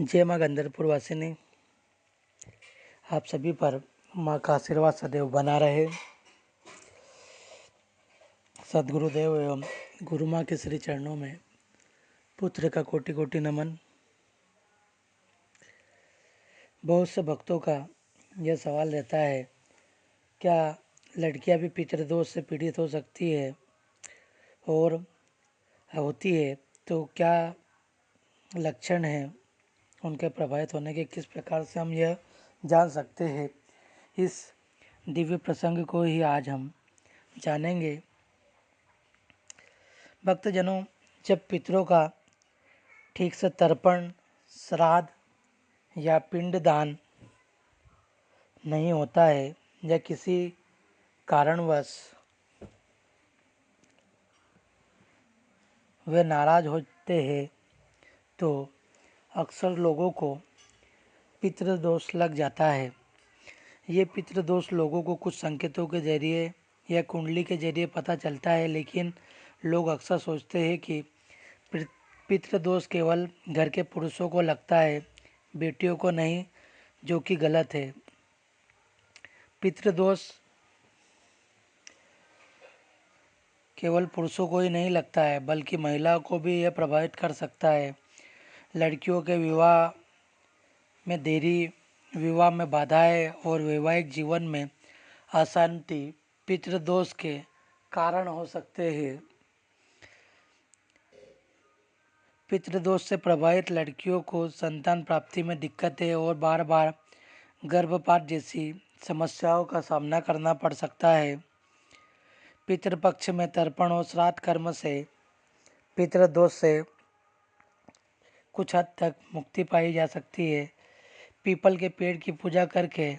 जय माँ गंदरपुर वासिनी। आप सभी पर माँ का आशीर्वाद सदैव बना रहे। सद्गुरुदेव एवं गुरु माँ के श्री चरणों में पुत्र का कोटि कोटि नमन। बहुत से भक्तों का यह सवाल रहता है, क्या लड़कियां भी पितृदोष से पीड़ित हो सकती है, और होती है तो क्या लक्षण हैं उनके प्रभावित होने के, किस प्रकार से हम यह जान सकते हैं। इस दिव्य प्रसंग को ही आज हम जानेंगे। भक्तजनों, जब पितरों का ठीक से तर्पण, श्राद्ध या पिंडदान नहीं होता है या किसी कारणवश वे नाराज होते हैं, तो अक्सर लोगों को पितृदोष लग जाता है। ये पितृदोष लोगों को कुछ संकेतों के जरिए या कुंडली के जरिए पता चलता है, लेकिन लोग अक्सर सोचते हैं कि पितृदोष केवल घर के पुरुषों को लगता है, बेटियों को नहीं, जो कि गलत है। पितृदोष केवल पुरुषों को ही नहीं लगता है, बल्कि महिलाओं को भी यह प्रभावित कर सकता है। लड़कियों के विवाह में देरी, विवाह में बाधाएं और वैवाहिक जीवन में अशांति पितृदोष के कारण हो सकते हैं। पितृदोष से प्रभावित लड़कियों को संतान प्राप्ति में दिक्कतें और बार बार गर्भपात जैसी समस्याओं का सामना करना पड़ सकता है। पितृपक्ष में तर्पण और श्राद्ध कर्म से पितृदोष से कुछ हद तक मुक्ति पाई जा सकती है। पीपल के पेड़ की पूजा करके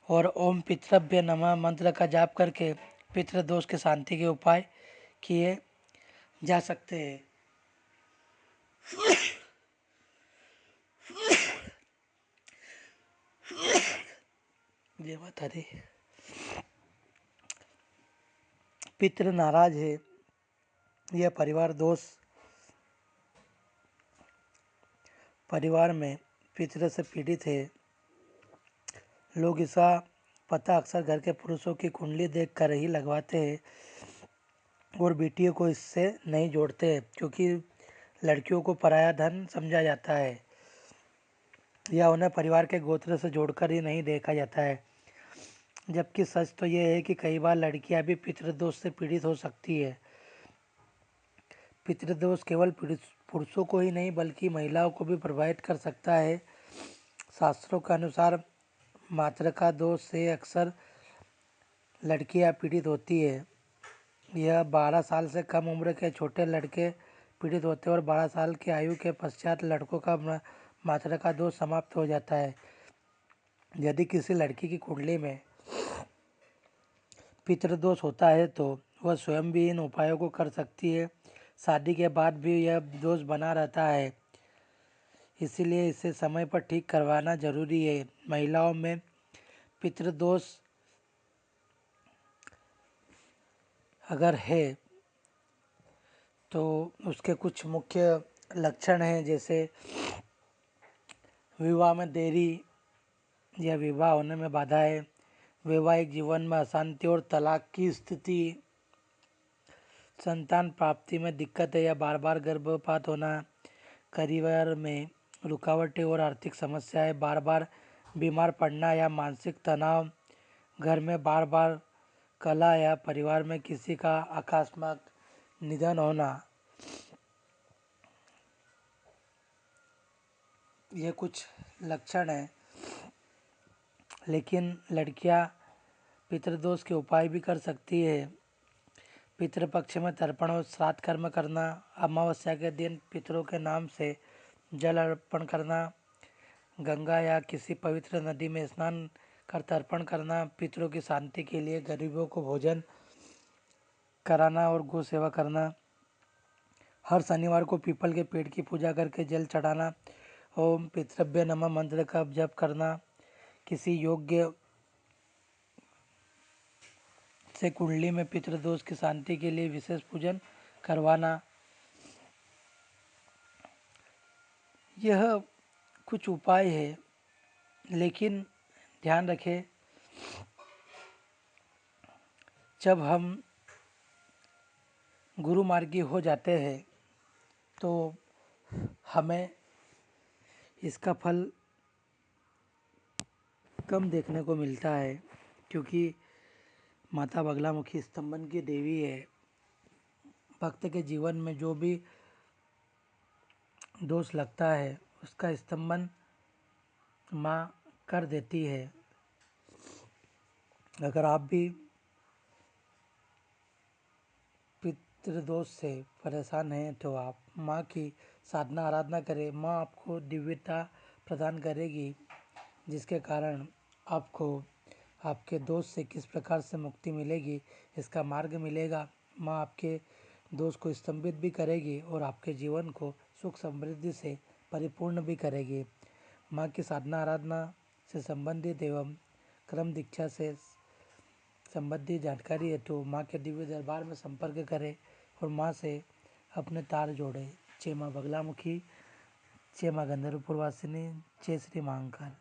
और ओम पितृभ्य नमः मंत्र का जाप करके पितृदोष के शांति के उपाय किए जा सकते हैं। जय माता दी। पितृ नाराज है, यह परिवार दोष। परिवार में पितृ से पीड़ित है, लोग इसका पता अक्सर घर के पुरुषों की कुंडली देखकर ही लगवाते हैं और बेटियों को इससे नहीं जोड़ते, क्योंकि लड़कियों को पराया धन समझा जाता है या उन्हें परिवार के गोत्र से जोड़कर ही नहीं देखा जाता है। जबकि सच तो यह है कि कई बार लड़कियां भी पितृदोष से पीड़ित हो सकती है। पितृदोष केवल पुरुषों को ही नहीं बल्कि महिलाओं को भी प्रभावित कर सकता है। शास्त्रों के अनुसार मातृका दोष से अक्सर लड़कियां पीड़ित होती है। यह 12 साल से कम उम्र के छोटे लड़के पीड़ित होते हैं और 12 साल की आयु के पश्चात लड़कों का मातृका दोष समाप्त हो जाता है। यदि किसी लड़की की कुंडली में पितृदोष होता है तो वह स्वयं भी इन उपायों को कर सकती है। शादी के बाद भी यह दोष बना रहता है, इसीलिए इसे समय पर ठीक करवाना जरूरी है। महिलाओं में पितृदोष अगर है तो उसके कुछ मुख्य लक्षण हैं, जैसे विवाह में देरी या विवाह होने में बाधाएं, वैवाहिक जीवन में अशांति और तलाक की स्थिति, संतान प्राप्ति में दिक्कतें या बार बार गर्भपात होना, परिवार में रुकावटें और आर्थिक समस्याएं, बार बार बीमार पड़ना या मानसिक तनाव, घर में बार बार कलह या परिवार में किसी का आकस्मिक निधन होना, ये कुछ लक्षण हैं। लेकिन लड़कियां पितृदोष के उपाय भी कर सकती है। पितृपक्ष में तर्पण और श्राद्ध कर्म करना, अमावस्या के दिन पितरों के नाम से जल अर्पण करना, गंगा या किसी पवित्र नदी में स्नान कर तर्पण करना, पितरों की शांति के लिए गरीबों को भोजन कराना और गौ सेवा करना, हर शनिवार को पीपल के पेड़ की पूजा करके जल चढ़ाना, ओम पितृभ्य नमः मंत्र का जप करना, किसी योग्य से कुंडली में पितृदोष की शांति के लिए विशेष पूजन करवाना, यह कुछ उपाय है, लेकिन ध्यान रखें जब हम गुरु मार्गी हो जाते हैं तो हमें इसका फल कम देखने को मिलता है, क्योंकि माता बगलामुखी स्तंभन की देवी है। भक्त के जीवन में जो भी दोष लगता है उसका स्तंभन माँ कर देती है। अगर आप भी पितृदोष से परेशान हैं तो आप माँ की साधना आराधना करें। माँ आपको दिव्यता प्रदान करेगी, जिसके कारण आपको आपके दोष से किस प्रकार से मुक्ति मिलेगी इसका मार्ग मिलेगा। माँ आपके दोष को स्तंभित भी करेगी और आपके जीवन को सुख समृद्धि से परिपूर्ण भी करेगी। माँ की साधना आराधना से संबंधित एवं क्रम दीक्षा से संबंधित जानकारी हेतु माँ के दिव्य दरबार में संपर्क करें और माँ से अपने तार जोड़े। जय माँ बगलामुखी, जय माँ गंधर्वपुर वासिनी, जय श्री महाकाल।